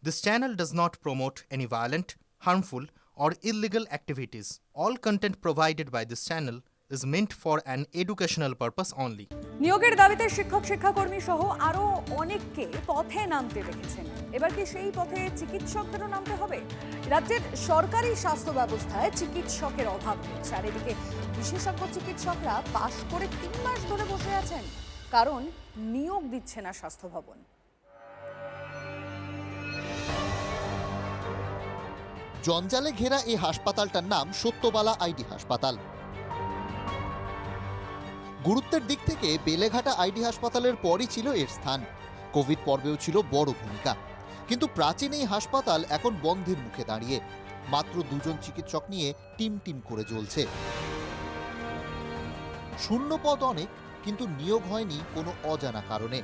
This channel does not promote any violent, harmful, or illegal activities. All content provided by this channel is meant for an educational purpose only. নিয়োগের দাবিতে শিক্ষক শিক্ষাকর্মী সহ আরো অনেককে পথে নামতে দেখেছেন। এবার কি সেই পথে চিকিৎসকদেরও নামতে হবে? রাজ্যের সরকারি স্বাস্থ্য ব্যবস্থায় চিকিৎসকের অভাব রয়েছে, আর এদিকে বিশেষজ্ঞ চিকিৎসকরা পাশ করে 3 মাস ধরে বসে আছেন, কারণ নিয়োগ দিচ্ছে না স্বাস্থ্য ভবন। জঞ্জালে ঘেরা এই হাসপাতালটার নাম সত্যবালা আইডি হাসপাতাল। গুরুত্বের দিক থেকে বেলেঘাটা আইডি হাসপাতালের পরই ছিল এর স্থান। কোভিড পর্বেও ছিল বড় ভূমিকা, কিন্তু প্রাচীন এই হাসপাতাল এখন বন্ধের মুখে দাঁড়িয়ে। মাত্র 2 জন চিকিৎসক নিয়ে টিম করে জ্বলছে। শূন্য পদ অনেক, কিন্তু নিয়োগ হয়নি কোনো অজানা কারণে।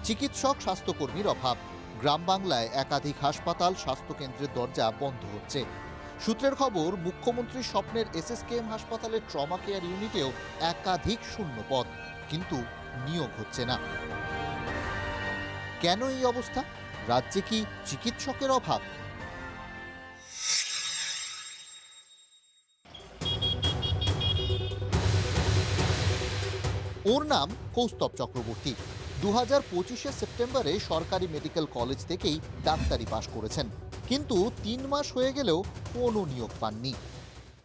চিকিৎসক স্বাস্থ্যকর্মীর অভাব। গ্রাম বাংলায় একাধিক হাসপাতাল স্বাস্থ্যকেন্দ্রের দরজা বন্ধ হচ্ছে। সূত্রের খবর, মুখ্যমন্ত্রীর স্বপ্নের SSKM হাসপাতালের ট্রমা কেয়ার ইউনিটেও একাধিক শূন্য পদ, কিন্তু নিয়োগ হচ্ছে না। কেন এই অবস্থা? রাজ্যে কি চিকিৎসকের অভাব? ওর নাম কৌস্তব চক্রবর্তী। 2025 সেপ্টেম্বরে সরকারি মেডিকেল কলেজ থেকেই ডাক্তারি পাশ করেছেন, কিন্তু 3 মাস হয়ে গেলেও কোনো নিয়োগ পাননি।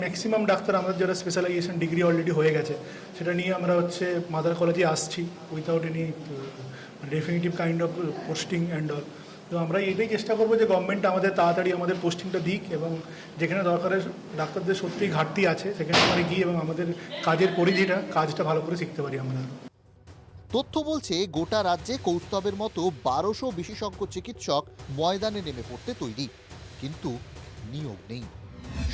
ম্যাক্সিমাম ডাক্তার আমাদের যারা স্পেশালাইজেশন ডিগ্রি অলরেডি হয়ে গেছে, সেটা নিয়ে আমরা মাদার কলেজে আসছি without any definitive kind of posting and all. তো আমরা এটাই চেষ্টা করবো যে গভর্নমেন্ট আমাদের তাড়াতাড়ি আমাদের পোস্টিংটা দিক, এবং যেখানে দরকারের ডাক্তারদের সত্যিই ঘাটতি আছে সেখানে আমরা গিয়ে এবং আমাদের কাজের পরিধিটা কাজটা ভালো করে শিখতে পারি আমরা। তথ্য বলছে, গোটা রাজ্যে কৌস্তবের মতো 1200 বিশেষজ্ঞ চিকিৎসক ময়দানে নেমে পড়তে তৈরি, কিন্তু নিয়োগ নেই।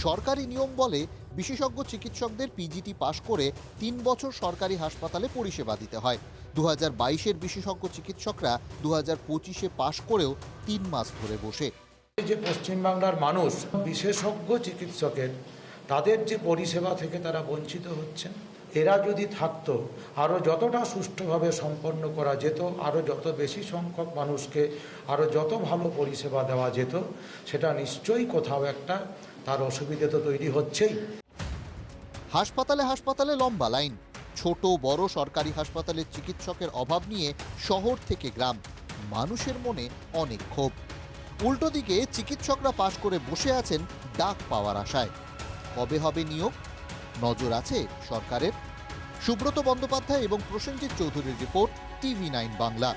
সরকারি নিয়ম বলে বিশেষজ্ঞ চিকিৎসকদের পিজিটি পাশ করে 3 বছর সরকারি হাসপাতালে পরিষেবা দিতে হয়। 2022-এর বিশেষজ্ঞ চিকিৎসকরা 2025-এ পাশ করেও 3 মাস ধরে বসে। যে পশ্চিমবাংলার মানুষ বিশেষজ্ঞ চিকিৎসকের তাদের যে পরিষেবা থেকে তারা বঞ্চিত হচ্ছেন, এরা যদি থাকতো আরও যতটা সুষ্ঠুভাবে সম্পন্ন করা যেত, আরও যত বেশি সংখ্যক মানুষকে আরও যত ভালো পরিষেবা দেওয়া যেত, সেটা নিশ্চয়ই কোথাও একটা তার অসুবিধা তো তৈরি হচ্ছেই। হাসপাতালে হাসপাতালে লম্বা লাইন। ছোট বড় সরকারি হাসপাতালের চিকিৎসকের অভাব নিয়ে শহর থেকে গ্রাম মানুষের মনে অনেক ক্ষোভ। উল্টো দিকে চিকিৎসকরা পাশ করে বসে আছেন ডাক পাওয়ার আশায়। কবে হবে নিয়োগ? নজর আছে সরকারের। সুব্রত বন্দ্যোপাধ্যায় এবং প্রসেনজিৎ চৌধুরীর রিপোর্ট, TV9 বাংলা।